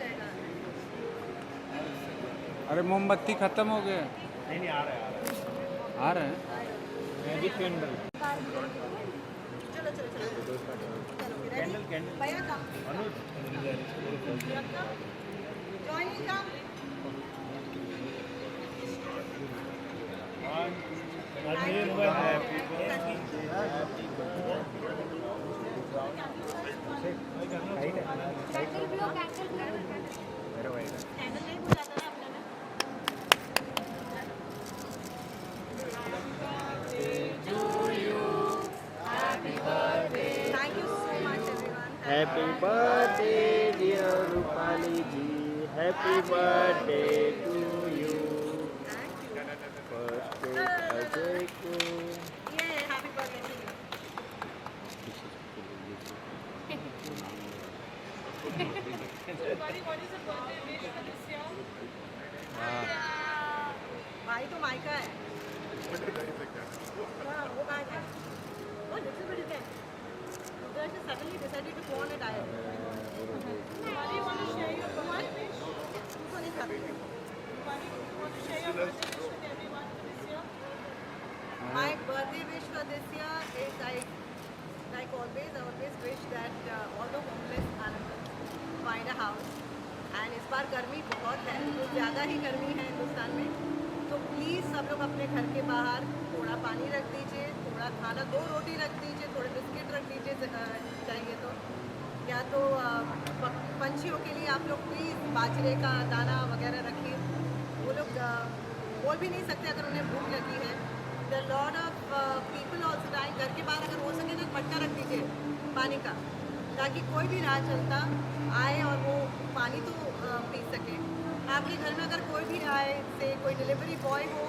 जाएगा। अरे मोमबत्ती खत्म हो गए। नहीं आ रहा है आ रहे हैं। मैजिक कैंडल चलो चलो चलो चलो रेडी भैया कम जॉइनिंग कम कैंडल नहीं बुझाता ना अपने में। Thank you so much everyone. Happy birthday dear Rupali ji happy birthday to you birthday Ajay को Yeah, happy birthday to you. भाई तो माइका है। हाँ, वो कहाँ है? वो little bit is there. Uddhar just suddenly decided to go on a diet. Mari, want to share your birthday wish? उसको नहीं खाते थे। Mari, want to share your birthday wish with everyone for this year? My birthday wish for this year is like always, I always wish that all the homeless animals find a house. And इस बार गर्मी बहुत है, कुछ ज़्यादा ही गर्मी है हिंदुस्तान में, तो प्लीज़ सब लोग अपने घर के बाहर थोड़ा पानी रख दीजिए, थोड़ा खाना 2 रोटी रख दीजिए, थोड़े बिस्किट रख दीजिए चाहिए तो, या तो पंछियों के लिए आप लोग प्लीज़ बाजरे का दाना वगैरह रखिए। वो लोग बोल भी नहीं सकते अगर उन्हें भूख लगी है। The lot of people also dying. घर के बाहर अगर हो सके तो एक मटका रख दीजिए पानी का, ताकि कोई भी राह चलता आए और वो पानी तो पी सके। आपके घर में अगर कोई भी आए, से कोई डिलीवरी बॉय हो,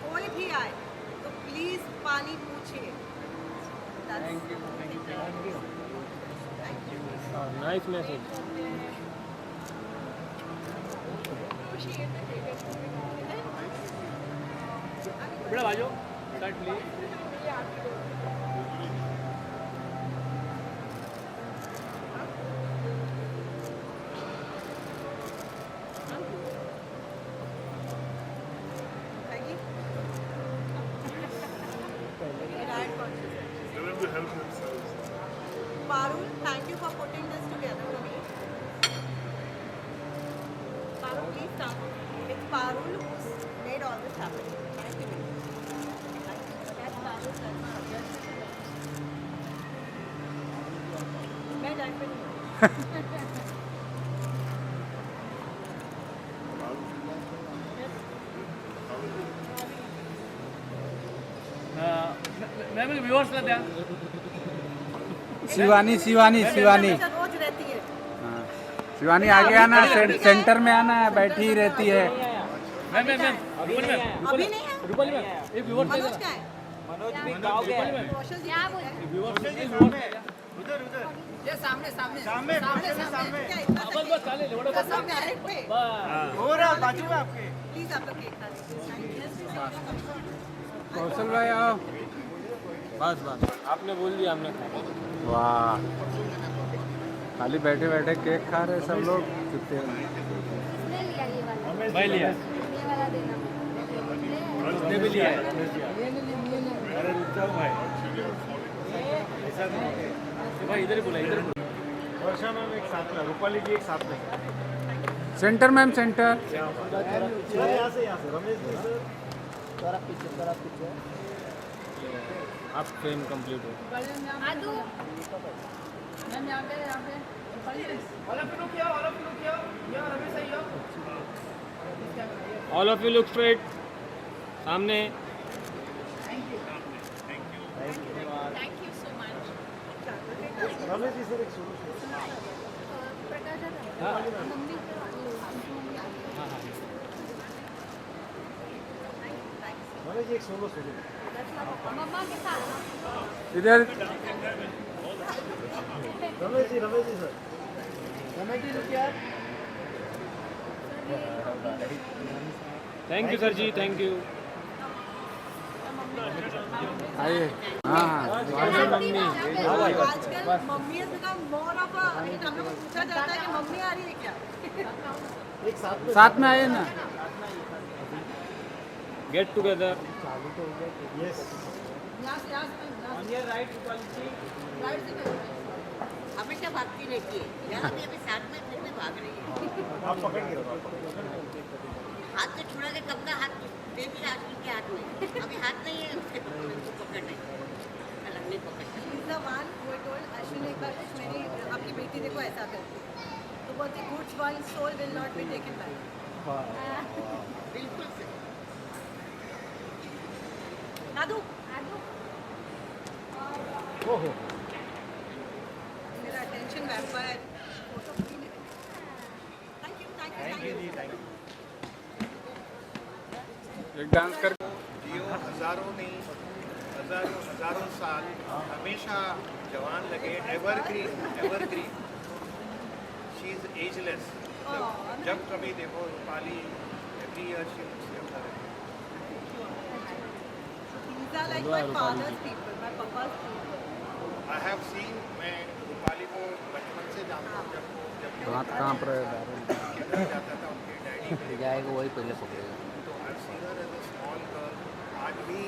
कोई भी आए, तो प्लीज़ पानी पूछिए। नाइस मैसेज बड़ा बाजो shirt please Parul, thank you for putting this together for me. Parul, please come. It's Parul who's made all this happen. Thank you. That's Parul, that's मैं डाइट पे नहीं मैं व्यूअर्स ला द्या शिवानी शिवानी शिवानी रोज रहती है। हाँ शिवानी आगे आना, सेंटर में आना है, बैठी ही रहती है। मैम अभी नहीं है। रूपाली मैम एक व्यूअर्स मनोज क्या है? मनोज भी गाँव गया है। कौशल जी क्या उधर ये सामने सामने सामने सामने क्या इतना बस बस चाले लेवड़ा बस सब डायरेक्ट पे? हो रहा बाजू में आपके प्लीज आप लोग केक खा लीजिए। कौशल भाई आओ। बस बस आपने बोल दिया हमने खा वाह, खाली बैठे बैठे केक खा रहे सब लोग। कितने ले लिया ये वाला, मैं लिया ये वाला देना। उसने भी लिया है ये नहीं। अरे रुक जाओ भाई ऐसा नहीं भाई इधर ही बोला इधर वर्षा मैम एक साथ में रूपाली जी एक साथ में सेंटर मैम, सेंटर। यहाँ से रमेश जी सर थोड़ा पीछे आप फ्रेम कंप्लीट हो आदू मैम यहाँ पे all of you look straight सामने thank you so much. Ramesh ji sir एक प्रकाश हाँ मम्मी रमेश जी एक सोलो मम्मा के साथ इधर रमेश जी सर रमेश जी लुक यार थैंक यू सर जी थैंक यू आइए हाँ हाँ आजकल mummy has become more of a हम लोग को पूछा जाता है कि मम्मी आ रही है क्या? एक साथ में साथ में आइए ना गेट टुगेदर यस यहाँ से राइट से हमेशा भागती रहती है यहाँ भी अभी साथ में फिर भी भाग रही है आप पकड़ के रखो हाथ से छुड़ा के कब का हाथ दे दिया आजकल के हाथ में अभी हाथ नहीं है उसके पकड़ने अलग नहीं पकड़ना वन वो टोल्ड अश्विनी एक बार मेरी आपकी बेटी देखो ऐसा करती है तो बोलती goods one soul will not be taken back बिल्कुल सही आदू ओहो मेरा attention vampire photo thank you जी थैंक यू एक डांस कर जियो हजारों साल हमेशा जवान लगे एवरग्रीन शी इज एजलेस जब कभी देखो Rupali every year she looks younger These are like my father's people, my papa's people. I have seen मैं रूपाली को बचपन से जानता हूँ जब हाथ कांप रहे हैं किधर जाता था उनके डैडी के जाएगा वही पहले पकड़ेगा तो I seen her as a small girl आज भी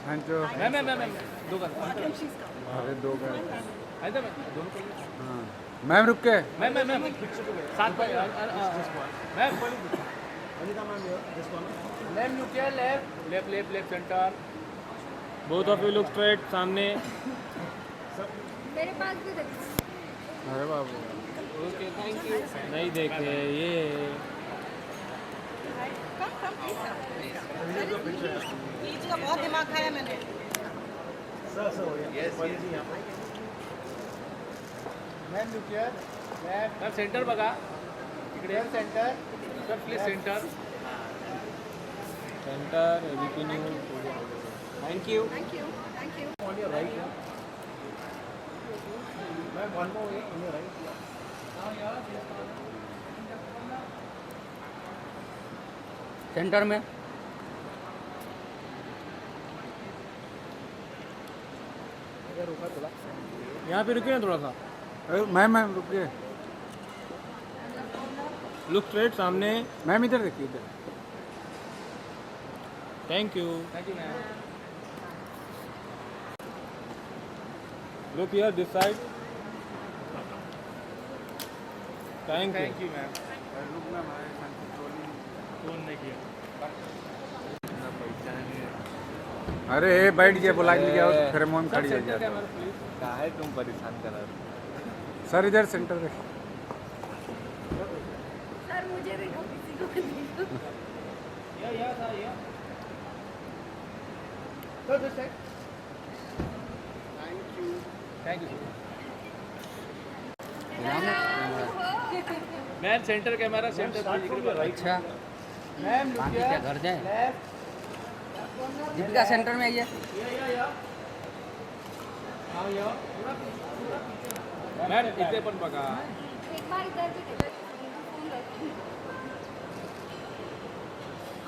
हाँ जो मैम दो कर अरे दो का आइए मैम दोनों हाँ मैम रुक के मैम साथ में ma'am Anita ma'am this one ma'am look here left centre both of you look straight सामने मेरे पास भी देखो अरे बाबू ओके थैंक यू नहीं देखे ये बीच का बहुत दिमाग खाया मैंने सर हो गया यस जी यहाँ पर ma'am look here ma'am centre बघा इकडे centre sir please centre ABP news thank you thank you on your right ma'am one more way on your right centre में यहाँ पे रुकिए ना थोड़ा सा अरे मैम रुक के लुक स्ट्रेट सामने मैम इधर देखिए इधर thank you ma'am look here this side thank you ma'am phone नहीं किया अरे बैठ गया बुला के लिया फिर मोम खड़ी हो जाती है काहे तुम परेशान कर रहे हो सर इधर सेंटर देखिए सर मुझे देखो किसी को भी देखो या तो this side thank you ma'am centre camera centre अच्छा मैम बाकी क्या घर जाए दीपिका सेंटर में आइए मैम इथे पण बघा एक बार इधर भी देखो फोन रखो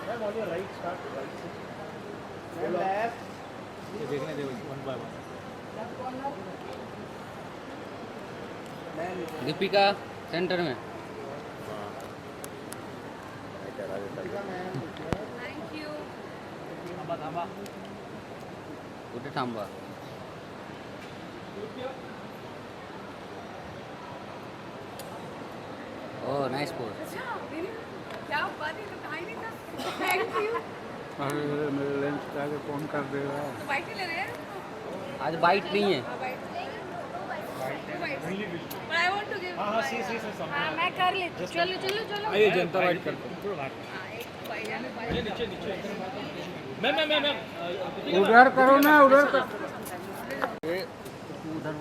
ma'am on your right start right से मैम लेफ्ट ये देखने दे one by one Deepika centre में थैंक यू थांबा कुठे थांबा ओह नाइस पोज अच्छा क्या बात है तो कहा ही नहीं था थैंक यू अरे मेरे लेंस के आगे फोन कर दे रहा है तो बाइट ही ले रहे हैं आज बाइट नहीं है But I want to give हाँ सी हाँ मैं कर लेती चलो चलो चलो आइए जनता वाइट करते हैं हाँ, एक बाइट है, बाइट। नीचे मैम उधर करो ना उधर कर उधर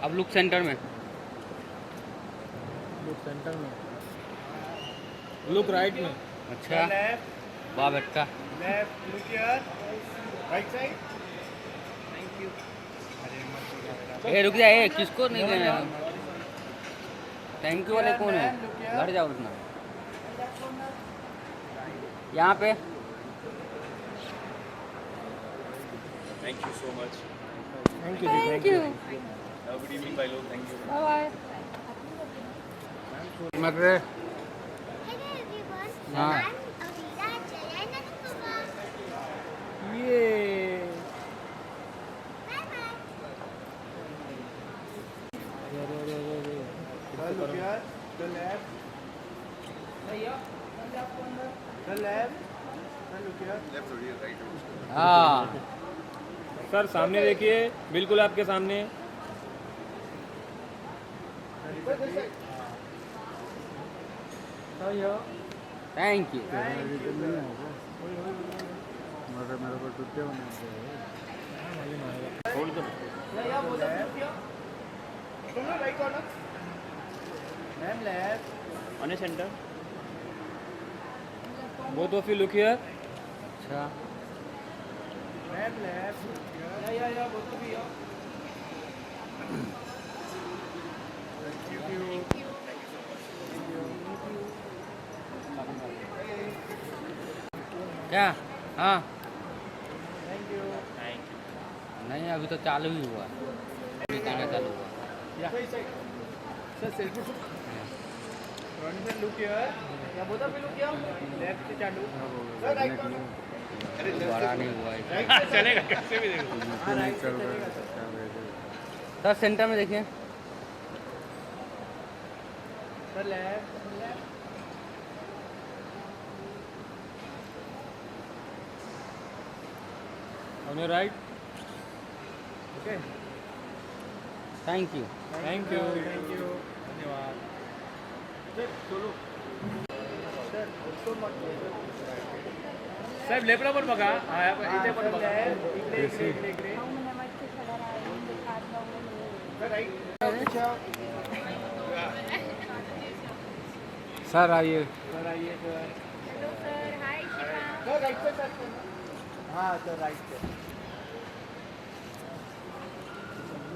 अब लुक सेंटर में लुक सेंटर में लुक राइट में अच्छा वाह बेटा left look here right side thank you अरे मत ए रुक जा, ए किसको नहीं देना? थैंक यू वाले कौन है? घर जाओ उतना। यहाँ पे Thank you so much. Thank you. Have a good evening, bye लोग. Thank you. Bye bye. मत रे Hello everyone. हाँ I'm Avira Jayanatpava. ये Bye bye. look here. The left. The left. Look here. हाँ सर सामने देखिए, बिल्कुल आपके सामने. Thank you. मेरे को टूटे होने होल्ड करो. On a center. Both of you look here. अच्छा क्या? हाँ नहीं अभी तो चालू ही हुआ, दिखाना चालू हुआ। Look here. Both of you look here. Left से चालू. बड़ा नहीं हुआ है। चलेगा कैसे भी देखो. चल रहा है क्या भेजे सर सेंटर में देखिए। Sir left. On your right. Okay. Thank you. Thank you. धन्यवाद. साहेब लेफ्टला पण बघा. इथे पण बघा. इकडे. सर आइए सर आइए sir. Hello sir. Hi Shiva. Sir right पे सर. हाँ सर राइट पे.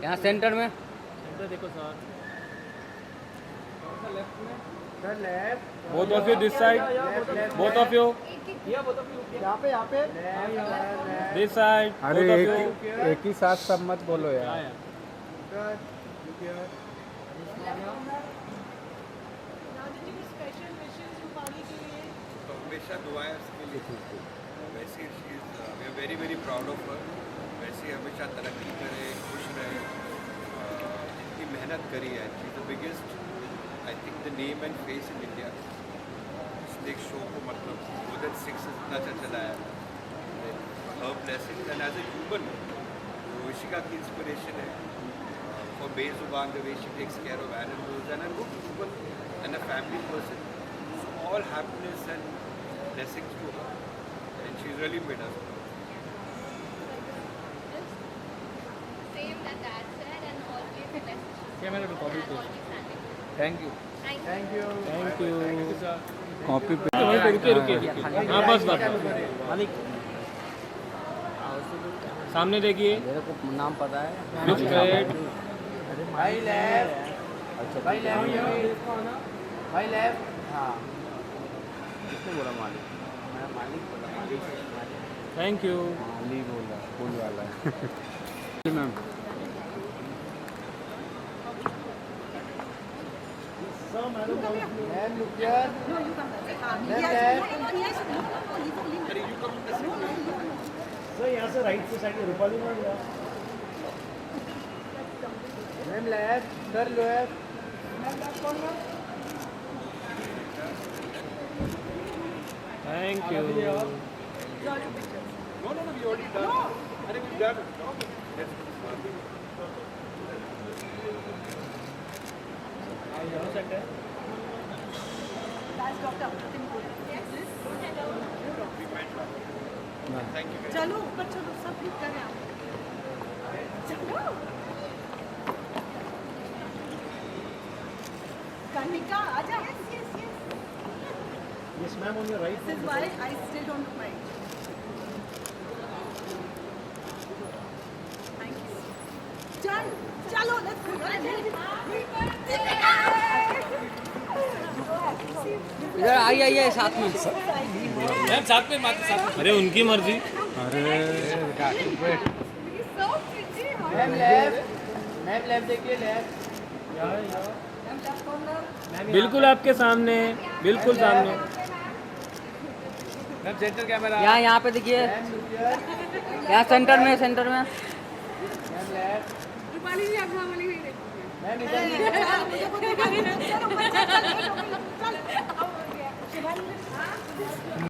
यहाँ सेंटर में सेंटर देखो sir. Sir left. Both of you this side. Both of you. यहाँ पे. This side. अरे Both of you. एक ही साथ सब मत बोलो यार स्पेशल विशेष रूपाली के लिए तो हमेशा दुआएं उसके लिए वैसे she is we are very very proud of her. वैसे हमेशा तरक्की करे, खुश रहे. इतनी मेहनत करी है. She is the biggest I think the name and face in India. Snake show को मतलब मोर देन 6 इतना अच्छा चला है. Her blessing and as a human Roshika की इंस्पिरेशन है. फॉर बेजुबान the way she takes care of animals and good human and a family person. All happiness and blessings to her, and she's really made us proud. Same that Dad said and always blessed. Camera to copy And always standing. Thank you. Thank you. Thank you. sir. Copy पे रुकिए. हाँ बस. मालिक सामने देखिए. मेरे को नाम पता है। Look straight. भाई लेफ्ट. अच्छा भाई लेफ्ट. भाई लेफ्ट. हाँ. किसने बोला मालिक? मैं मालिक बोला। मालिक Thank you. माली बोला फूल वाला ma'am ma'am look here. No, you come that side. Then Yes, left. no, yes, no, he's only sir यहाँ से राइट से साइड रूपाली में ma'am left. Sir left. Thank you. No, we already done. I think we've done it. Let's That's Dr. Timur. thank you. चलो ऊपर चलो, सब ठीक करें आप. चलो. Kanika, आजा. Yes. Yes, ma'am, on your right. This is why I still don't mind. Thank you. चल इधर आइए साथ में। मैम साथ में अरे उनकी मर्जी। अरे So pretty. Ma'am left, ma'am left देखिए लेफ्ट। बिल्कुल आपके सामने, बिल्कुल सामने। यहाँ पे देखिए, मैम लुकियर, यहाँ सेंटर में। मैम लेफ्ट, रूपाली जी आप वहाँ वाली हुई देखो। मैम इधर मुझे को देखा नहीं। चल ऊपर चल, चल, चल, चल। अब हो गया। शिवानी